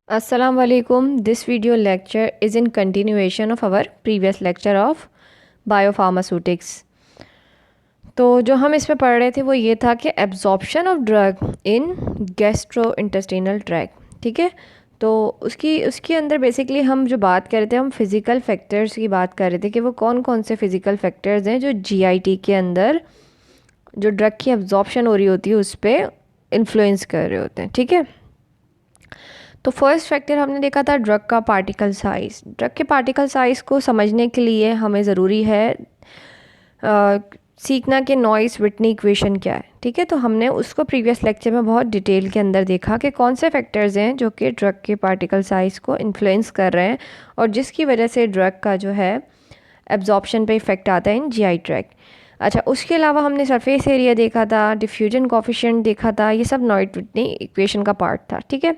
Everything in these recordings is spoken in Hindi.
Assalamu alaikum. This video lecture is in continuation of our previous lecture of biopharmaceutics. तो जो हम इसमें पढ़ रहे थे वो ये था कि absorption of drug in gastrointestinal tract, ठीक है। तो उसके अंदर बेसिकली हम जो बात कर रहे थे, हम फिज़िकल फैक्टर्स की बात कर रहे थे कि वो कौन कौन से फिज़िकल फैक्टर्स हैं जो जीआईटी के अंदर जो ड्रग की एब्जॉर्प्शन हो रही होती है उस पर इन्फ्लुएंस कर रहे होते हैं, ठीक है। तो फर्स्ट फैक्टर हमने देखा था ड्रग का पार्टिकल साइज़। ड्रग के पार्टिकल साइज़ को समझने के लिए हमें ज़रूरी है सीखना कि नॉइस व्हिटनी इक्वेशन क्या है, ठीक है। तो हमने उसको प्रीवियस लेक्चर में बहुत डिटेल के अंदर देखा कि कौन से फैक्टर्स हैं जो कि ड्रग के पार्टिकल साइज़ को इन्फ्लुएंस कर रहे हैं और जिसकी वजह से ड्रग का जो है एब्जॉर्प्शन पे इफ़ेक्ट आता है इन जीआई ट्रैक्ट। अच्छा, उसके अलावा हमने सरफेस एरिया देखा था, डिफ्यूजन कोफिशिएंट देखा था, ये सब नॉइस व्हिटनी इक्वेशन का पार्ट था, ठीक है।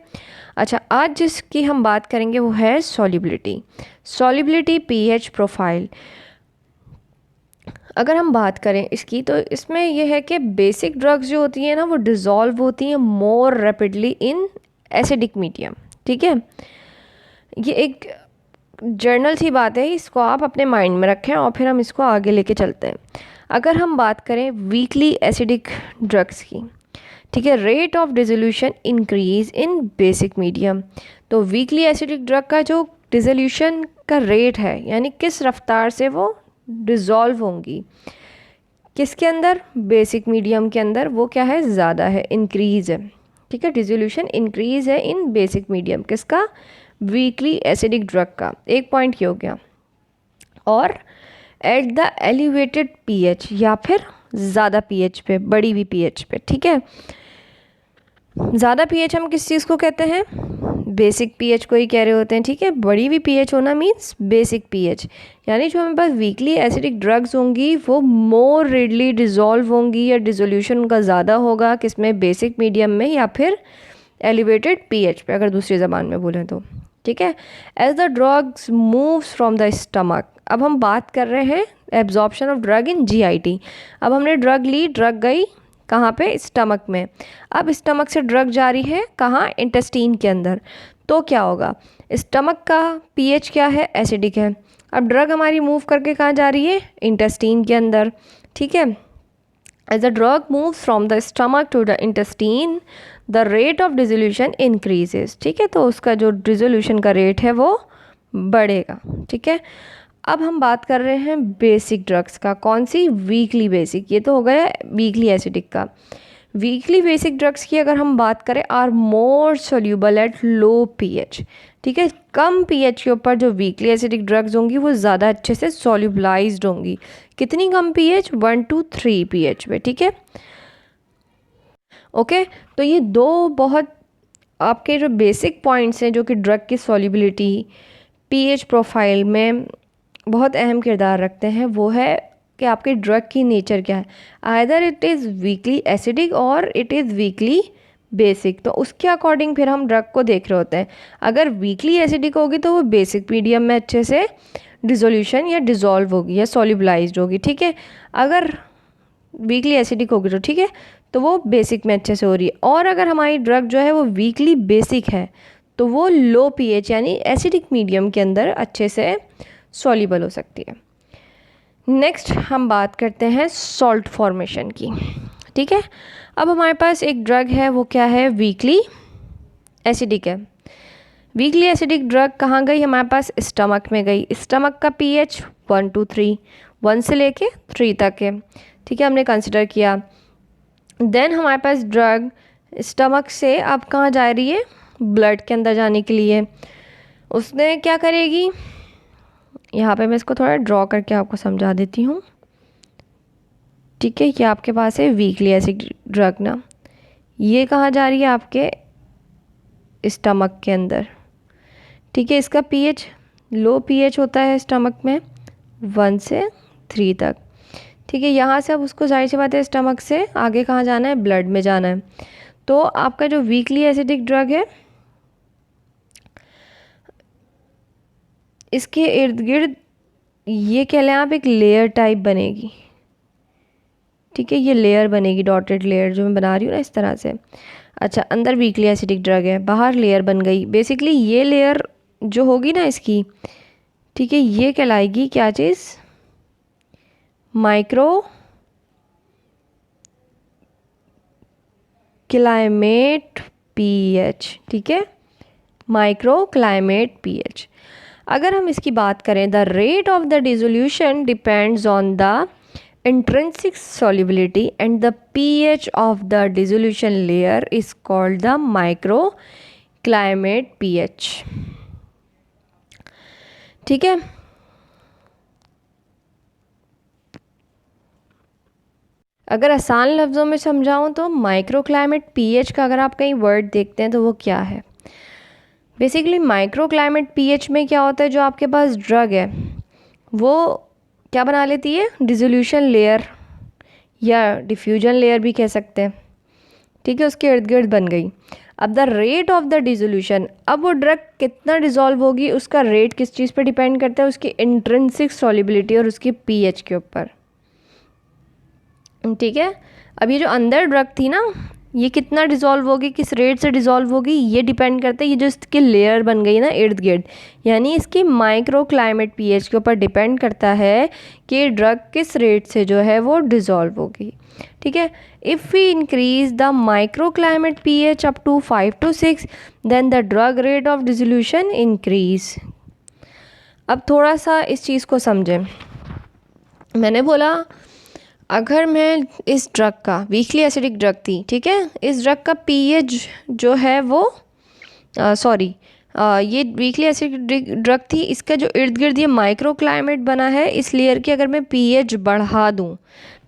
अच्छा, आज जिसकी हम बात करेंगे वो है सॉल्युबिलिटी। Solubility pH profile. अगर हम बात करें इसकी तो इसमें यह है कि बेसिक ड्रग्स जो होती हैं ना वो डिज़ोल्व होती हैं मोर रैपिडली इन एसिडिक मीडियम, ठीक है। ये एक जर्नल सी बात है, इसको आप अपने माइंड में रखें और फिर हम इसको आगे लेके चलते हैं। अगर हम बात करें वीकली एसिडिक ड्रग्स की, ठीक है, rate of dissolution increase in basic medium. तो वीकली एसिडिक ड्रग का जो डिसोल्यूशन का रेट है, यानी किस रफ्तार से वो डिज़ोल्व होंगी किसके अंदर, बेसिक मीडियम के अंदर, वो क्या है, ज़्यादा है, इंक्रीज़ है, ठीक है। डिसोल्यूशन इंक्रीज़ है इन बेसिक मीडियम, किसका, वीकली एसिडिक ड्रग का। एक पॉइंट ये हो गया। और एट द एलिवेटेड पीएच, या फिर ज़्यादा पीएच पे, बड़ी हुई पीएच पे, ठीक है। ज़्यादा पीएच हम किस चीज़ को कहते हैं, बेसिक पीएच को ही कह रहे होते हैं, ठीक है। बड़ी हुई पीएच होना मीन्स बेसिक पीएच, यानी जो हमारे पास वीकली एसिडिक ड्रग्स होंगी वो मोर रेडली डिज़ोल्व होंगी या डिसोल्यूशन उनका ज़्यादा होगा किसमें, बेसिक मीडियम में या फिर एलिवेटेड पीएच पे, अगर दूसरी ज़बान में बोलें तो, ठीक है। As the drugs moves from the stomach. अब हम बात कर रहे हैं absorption of drug in GIT. अब हमने ड्रग ली, ड्रग गई कहाँ पे, स्टमक में। अब स्टमक से ड्रग जा रही है कहाँ, इंटेस्टीन के अंदर। तो क्या होगा, स्टमक का पीएच क्या है, एसिडिक है। अब ड्रग हमारी मूव करके कहाँ जा रही है, इंटेस्टीन के अंदर, ठीक है। As the drug moves from the stomach to the intestine the rate of dissolution increases, ठीक है। तो उसका जो डिसोल्यूशन का रेट है वो बढ़ेगा, ठीक है। अब हम बात कर रहे हैं बेसिक ड्रग्स का, कौन सी, वीकली बेसिक। ये तो हो गया वीकली एसिडिक का। वीकली बेसिक ड्रग्स की अगर हम बात करें, are more soluble at low pH, ठीक है। कम पीएच के ऊपर जो वीकली एसिडिक ड्रग्स होंगी वो ज़्यादा अच्छे से सोल्यूबलाइज्ड होंगी। कितनी कम पीएच, 1 to 3 पीएच पे, ठीक है। ओके, तो ये दो बहुत आपके जो बेसिक पॉइंट्स हैं जो कि ड्रग की सॉल्युबिलिटी पीएच प्रोफाइल में बहुत अहम किरदार रखते हैं, वो है कि आपके ड्रग की नेचर क्या है। Either it is weakly acidic और इट इज़ वीकली बेसिक। तो उसके अकॉर्डिंग फिर हम ड्रग को देख रहे होते हैं। अगर वीकली एसिडिक होगी तो वो बेसिक मीडियम में अच्छे से डिसोल्यूशन या डिज़ोल्व होगी या सॉल्युबलाइज्ड होगी, ठीक है। अगर वीकली एसिडिक होगी तो ठीक है, तो वो बेसिक में अच्छे से हो रही है। और अगर हमारी ड्रग जो है वो वीकली बेसिक है तो वो लो पीएच यानी एसिडिक मीडियम के अंदर अच्छे से सॉल्युबल हो सकती है। नेक्स्ट हम बात करते हैं सॉल्ट फॉर्मेशन की, ठीक है। अब हमारे पास एक ड्रग है, वो क्या है, वीकली एसिडिक है। वीकली एसिडिक ड्रग कहाँ गई, हमारे पास स्टमक में गई। स्टमक का पीएच 1 to 3, 1 से लेके 3 तक है, ठीक है, हमने कंसिडर किया। देन हमारे पास ड्रग स्टमक से अब कहाँ जा रही है, ब्लड के अंदर जाने के लिए। उसने क्या करेगी, यहाँ पे मैं इसको थोड़ा ड्रॉ करके आपको समझा देती हूँ, ठीक है। ये आपके पास है वीकली एसिड ड्रग ना, ये कहाँ जा रही है, आपके स्टमक के अंदर, ठीक है। इसका पीएच लो पीएच होता है स्टमक में 1 से 3 तक, ठीक है। यहाँ से अब उसको जाहिर सी बात है स्टमक से आगे कहाँ जाना है, ब्लड में जाना है। तो आपका जो वीकली एसिडिक ड्रग है इसके इर्द गिर्द ये कह लें आप एक लेयर टाइप बनेगी, ठीक है। ये लेयर बनेगी, डॉटेड लेयर जो मैं बना रही हूँ ना, इस तरह से। अच्छा, अंदर वीकली एसिडिक ड्रग है, बाहर लेयर बन गई। बेसिकली ये लेयर जो होगी ना इसकी, ठीक है, ये कहलाएगी क्या चीज़, माइक्रो क्लाइमेट पीएच। ठीक है, माइक्रो क्लाइमेट पीएच। अगर हम इसकी बात करें, the rate of the dissolution depends on the intrinsic solubility and the pH of the dissolution layer is called the microclimate pH। ठीक है, अगर आसान लफ्ज़ों में समझाऊं तो माइक्रोक्लाइमेट पीएच का अगर आप कहीं वर्ड देखते हैं तो वो क्या है। बेसिकली माइक्रोक्लाइमेट पीएच में क्या होता है, जो आपके पास ड्रग है वो क्या बना लेती है, डिसोल्यूशन लेयर या डिफ्यूजन लेयर भी कह सकते हैं। ठीक है, उसके इर्द गिर्द बन गई। अब the rate of the dissolution, अब वो ड्रग कितना डिज़ोल्व होगी उसका रेट किस चीज़ पर डिपेंड करता है, उसकी इंट्रिंसिक सॉल्युबिलिटी और उसकी पीएच के ऊपर। ठीक है, अब ये जो अंदर ड्रग थी ना, ये कितना डिज़ोल्व होगी, किस रेट से डिज़ोल्व होगी, ये डिपेंड करता है, ये जो इसकी लेयर बन गई ना इर्द गिर्द, यानी इसकी माइक्रो क्लाइमेट पीएच के ऊपर डिपेंड करता है कि ड्रग किस रेट से जो है वो डिज़ोल्व होगी। ठीक है, if we increase the micro climate pH up to 5 to 6 then the drug rate of dissolution increase. अब थोड़ा सा इस चीज़ को समझें। मैंने बोला अगर मैं इस ड्रग का, वीकली एसिडिक ड्रग थी, ठीक है, इस ड्रग का पीएच जो है वो ये वीकली एसिडिक ड्रग थी, इसका जो इर्द गिर्द ये माइक्रो क्लाइमेट बना है इस लेयर की, अगर मैं पीएच बढ़ा दूँ,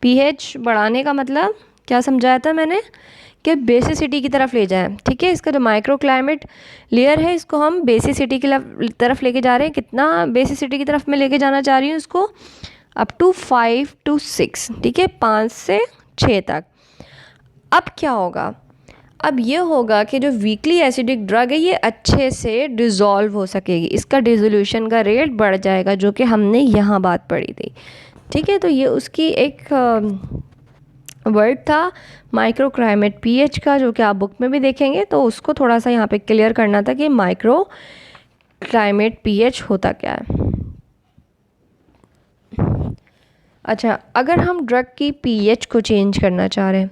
पीएच बढ़ाने का मतलब क्या समझाया था मैंने कि बेसिसिटी की तरफ ले जाएं। ठीक है, इसका जो माइक्रो क्लाइमेट लेयर है इसको हम बेसिसिटी की तरफ लेके जा रहे हैं। कितना बेसिसिटी की तरफ मैं लेके जाना चाह रही हूँ इसको, अप टू 5 to 6। ठीक है, 5 से 6 तक। अब क्या होगा, अब ये होगा कि जो वीकली एसिडिक ड्रग है ये अच्छे से डिज़ोल्व हो सकेगी, इसका डिसोल्यूशन का रेट बढ़ जाएगा, जो कि हमने यहाँ बात पढ़ी थी। ठीक है, तो ये उसकी एक वर्ड था माइक्रो क्लाइमेट पीएच का, जो कि आप बुक में भी देखेंगे, तो उसको थोड़ा सा यहाँ पे क्लियर करना था कि माइक्रो क्लाइमेट पीएच होता क्या है। अच्छा, अगर हम ड्रग की पीएच को चेंज करना चाह रहे हैं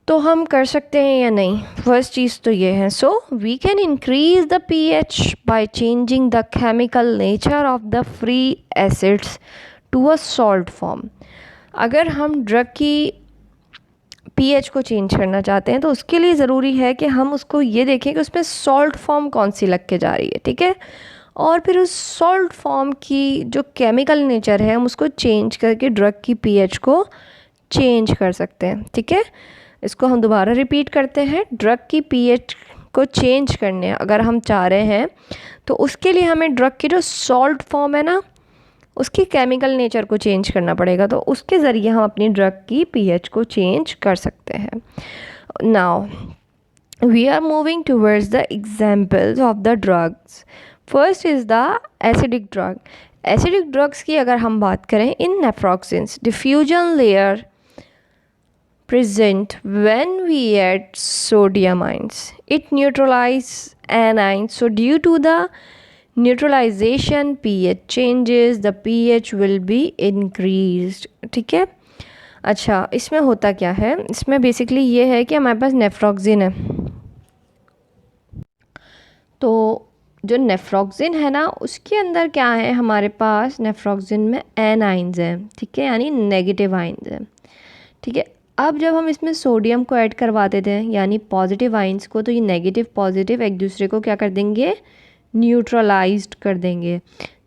तो हम कर सकते हैं या नहीं। फर्स्ट चीज़ तो ये है, so we can increase the pH by changing the chemical nature of the free acids to a salt form. अगर हम ड्रग की पीएच को चेंज करना चाहते हैं तो उसके लिए ज़रूरी है कि हम उसको ये देखें कि उसमें सॉल्ट फॉर्म कौन सी लग के जा रही है। ठीक है, और फिर उस सॉल्ट फॉर्म की जो केमिकल नेचर है हम उसको चेंज करके ड्रग की पीएच को चेंज कर सकते हैं। ठीक है, इसको हम दोबारा रिपीट करते हैं। ड्रग की पीएच को चेंज करने अगर हम चाह रहे हैं तो उसके लिए हमें ड्रग की जो सॉल्ट फॉर्म है ना उसकी केमिकल नेचर को चेंज करना पड़ेगा, तो उसके ज़रिए हम अपनी ड्रग की पीएच को चेंज कर सकते हैं। Now we are moving towards the examples of the drugs. First is the acidic drug. Acidic drugs की अगर हम बात करें, इन naproxens diffusion layer present when we add sodium ions. It neutralizes anions. So due to the neutralization pH changes, the pH will be increased. ठीक है, अच्छा इसमें होता क्या है, इसमें बेसिकली ये है कि हमारे पास नेफ्रोक्सिन है, तो जो नेफ्रोक्सिन है ना उसके अंदर क्या है, हमारे पास नेफ्रोक्सिन में एनाइंस हैं। ठीक है, यानी नेगेटिव आइंस हैं। ठीक है, अब जब हम इसमें सोडियम को ऐड करवा देते हैं यानी पॉजिटिव आइंस को, तो ये नेगेटिव पॉजिटिव एक दूसरे को क्या कर देंगे, न्यूट्रलाइज्ड कर देंगे।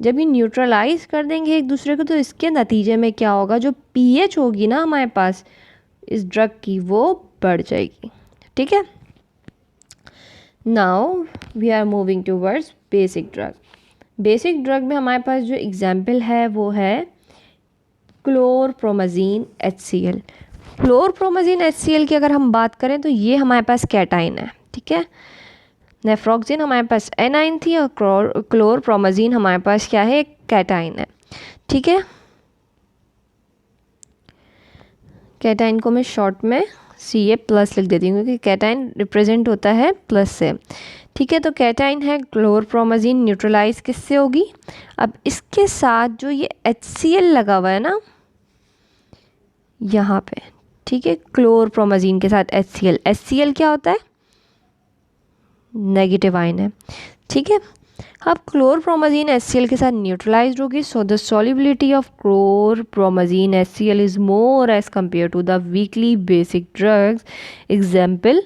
जब ये न्यूट्रलाइज कर देंगे एक दूसरे को तो इसके नतीजे में क्या होगा, जो पीएच होगी ना हमारे पास इस ड्रग की वो बढ़ जाएगी। ठीक है, now we are moving towards basic drug. Basic drug में हमारे पास जो एग्जाम्पल है वो है क्लोरप्रोमाजीन HCl। क्लोरप्रोमाजीन HCl की अगर हम बात करें तो ये हमारे पास कैटाइन है। ठीक है, नेफ्रोक्सिन हमारे पास एनाइन थी और क्लोरप्रोमाजीन हमारे पास क्या है, एक कैटाइन है। ठीक है, कैटाइन को मैं शॉर्ट में Ca+ लिख देती हूँ क्योंकि कैटाइन रिप्रेजेंट होता है प्लस से। ठीक है, तो कैटाइन है क्लोरप्रोमाजीन, न्यूट्रलाइज किससे होगी? अब इसके साथ जो ये HCl लगा हुआ है ना यहाँ पे, ठीक है, क्लोरप्रोमाजीन के साथ HCl क्या होता है? नेगेटिव आयन है। ठीक है, अब क्लोरप्रोमाजीन HCl के साथ न्यूट्रलाइज्ड होगी, so the solubility of chlorpromazine HCl is more as compare to the weakly basic drugs, example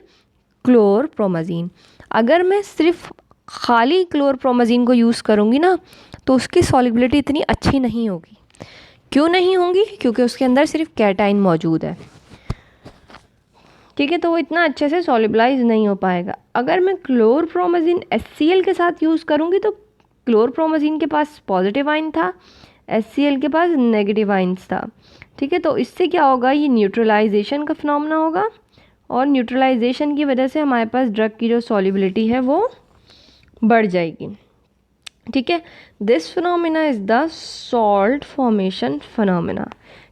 chlorpromazine. अगर मैं सिर्फ खाली क्लोरप्रोमाजीन को यूज़ करूँगी ना तो उसकी सॉल्युबिलिटी इतनी अच्छी नहीं होगी। क्यों नहीं होगी? क्योंकि उसके अंदर सिर्फ कैटाइन मौजूद है। ठीक है, तो वो इतना अच्छे से सॉल्युबलाइज नहीं हो पाएगा। अगर मैं क्लोरप्रोमाजीन HCl के साथ यूज़ करूँगी तो क्लोरप्रोमाजीन के पास पॉजिटिव आयन था, HCl के पास नेगेटिव आयन्स था। ठीक है, तो इससे क्या होगा? ये न्यूट्रलाइजेशन का फिनोमेना होगा और न्यूट्रलाइजेशन की वजह से हमारे पास ड्रग की जो सॉल्युबिलिटी है वो बढ़ जाएगी। ठीक है, this phenomena is the salt formation phenomena.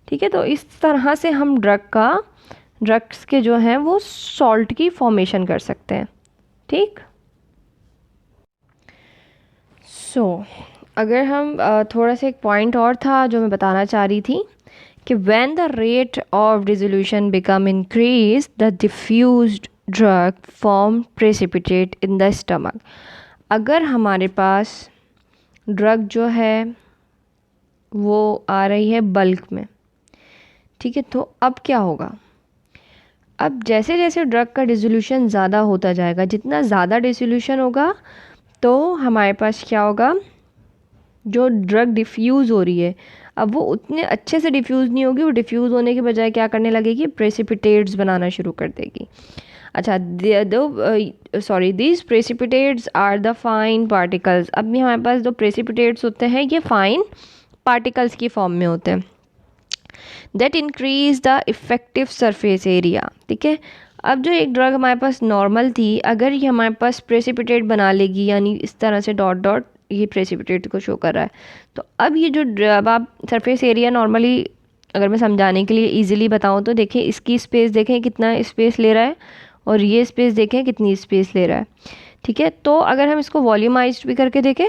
ठीक है, तो इस तरह से हम ड्रग्स के जो हैं वो सॉल्ट की फॉर्मेशन कर सकते हैं। ठीक, अगर हम थोड़ा सा एक पॉइंट और था जो मैं बताना चाह रही थी कि when the rate of dissolution become increase the diffused drug form precipitate in the stomach. अगर हमारे पास ड्रग जो है वो आ रही है बल्क में, ठीक है, तो अब क्या होगा? अब जैसे जैसे ड्रग का डिसोल्यूशन ज़्यादा होता जाएगा, जितना ज़्यादा डिसोल्यूशन होगा तो हमारे पास क्या होगा? जो ड्रग डिफ्यूज़ हो रही है अब वो उतने अच्छे से डिफ्यूज़ नहीं होगी, वो डिफ्यूज़ होने के बजाय क्या करने लगेगी? प्रेसिपिटेट्स बनाना शुरू कर देगी। अच्छा, these precipitates are the fine particles. अब भी हमारे पास जो प्रेसिपिटेट्स होते हैं ये फाइन पार्टिकल्स की फॉर्म में होते हैं that increase the effective surface area. ठीक है, अब जो एक ड्रग हमारे पास नॉर्मल थी, अगर ये हमारे पास प्रेसिपिटेट बना लेगी, यानी इस तरह से डॉट डॉट ये प्रेसिपिटेट को शो कर रहा है, तो अब ये जो अब आप सरफेस एरिया नॉर्मली अगर मैं समझाने के लिए इजीली बताऊं तो देखिए, इसकी स्पेस देखें कितना स्पेस ले रहा है और ये स्पेस देखें कितनी स्पेस ले रहा है। ठीक है, तो अगर हम इसको वॉल्यूमाइज्ड भी करके देखें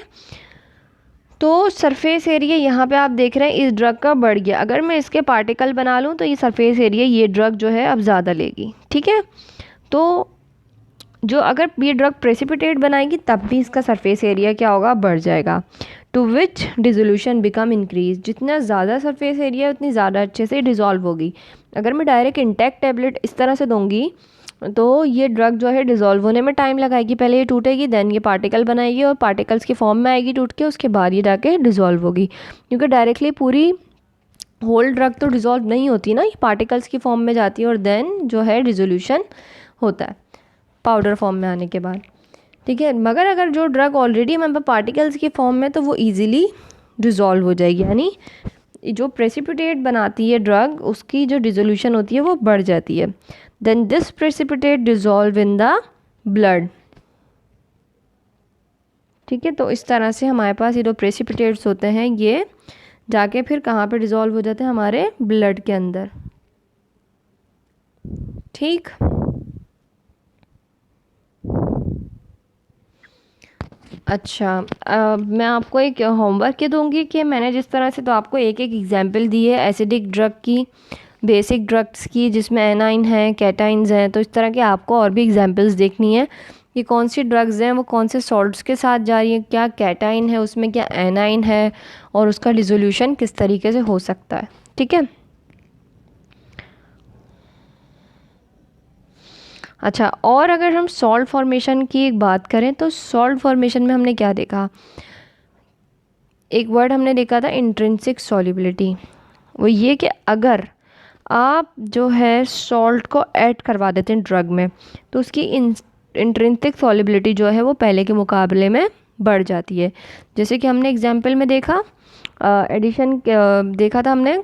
तो सरफेस एरिया यहाँ पे आप देख रहे हैं इस ड्रग का बढ़ गया। अगर मैं इसके पार्टिकल बना लूँ तो ये सरफेस एरिया ये ड्रग जो है अब ज़्यादा लेगी। ठीक है, तो जो अगर ये ड्रग प्रेसिपिटेट बनाएगी तब भी इसका सरफेस एरिया क्या होगा? बढ़ जाएगा। To which dissolution become increase. जितना ज़्यादा सरफेस एरिया उतनी ज़्यादा अच्छे से डिज़ोल्व होगी। अगर मैं डायरेक्ट इंटैक्ट टैबलेट इस तरह से दूंगी तो ये ड्रग जो है डिज़ोल्व होने में टाइम लगाएगी। पहले ये टूटेगी, देन ये पार्टिकल बनाएगी और पार्टिकल्स की फॉर्म में आएगी टूट के, उसके बाद ये जाके डिज़ोल्व होगी। क्योंकि डायरेक्टली पूरी होल ड्रग तो डिज़ोल्व नहीं होती ना, ये पार्टिकल्स की फॉर्म में जाती है और देन जो है डिसोल्यूशन होता है पाउडर फॉर्म में आने के बाद। ठीक है, मगर अगर जो ड्रग ऑलरेडी हमारे पास पार्टिकल्स की फॉर्म में तो वो ईजिली डिज़ोल्व हो जाएगी, यानी जो प्रेसिपिटेट बनाती है ड्रग उसकी जो डिसोल्यूशन होती है वो बढ़ जाती है। Then this precipitate dissolve in the blood. ठीक है, तो इस तरह से हमारे पास ये जो प्रेसिपिटेट्स होते हैं ये जाके फिर कहाँ पे डिज़ोल्व हो जाते हैं? हमारे ब्लड के अंदर। ठीक, अच्छा, मैं आपको एक होमवर्क ये दूंगी कि मैंने जिस तरह से तो आपको एक एक एग्जांपल दी है एसिडिक ड्रग की, बेसिक ड्रग्स की जिसमें एनाइन है, कैटाइन्स हैं, तो इस तरह के आपको और भी एग्जांपल्स देखनी है कि कौन सी ड्रग्स हैं वो कौन से सॉल्ट्स के साथ जा रही है, क्या कैटाइन है उसमें, क्या एनाइन है और उसका डिसोल्यूशन किस तरीके से हो सकता है। ठीक है, अच्छा, और अगर हम सॉल्ट फॉर्मेशन की एक बात करें तो सॉल्ट फॉर्मेशन में हमने क्या देखा? एक वर्ड हमने देखा था इंट्रिंसिक सॉल्युबिलिटी। वो ये कि अगर आप जो है सॉल्ट को ऐड करवा देते हैं ड्रग में तो उसकी इंट्रिंसिक सॉल्युबिलिटी जो है वो पहले के मुकाबले में बढ़ जाती है। जैसे कि हमने एग्जाम्पल में देखा, एडिशन देखा था हमने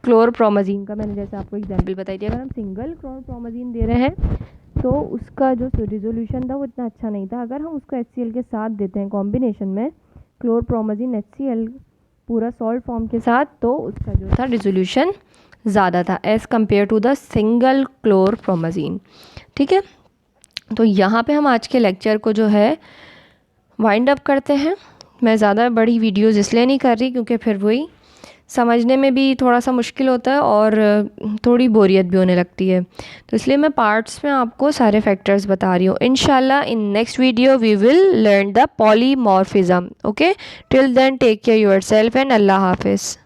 क्लोरप्रोमाजीन का, मैंने जैसे आपको एग्जाम्पल बताई थी। अगर हम सिंगल क्लोरप्रोमाजीन दे रहे हैं तो उसका जो रिजोल्यूशन था वो इतना अच्छा नहीं था। अगर हम उसको HCl के साथ देते हैं कॉम्बिनेशन में, क्लोरप्रोमाजीन HCl पूरा सॉल्ट फॉर्म के साथ, तो उसका जो था रिजोल्यूशन ज़्यादा था as compare to the single chlorpromazine. ठीक है, तो यहाँ पे हम आज के लेक्चर को जो है वाइंड अप करते हैं। मैं ज़्यादा बड़ी वीडियोज़ इसलिए नहीं कर रही क्योंकि फिर वही समझने में भी थोड़ा सा मुश्किल होता है और थोड़ी बोरियत भी होने लगती है, तो इसलिए मैं पार्ट्स में आपको सारे फैक्टर्स बता रही हूँ। इंशाल्लाह in next video we will learn the polymorphism. Okay, till then take care yourself and अल्लाह हाफिज़।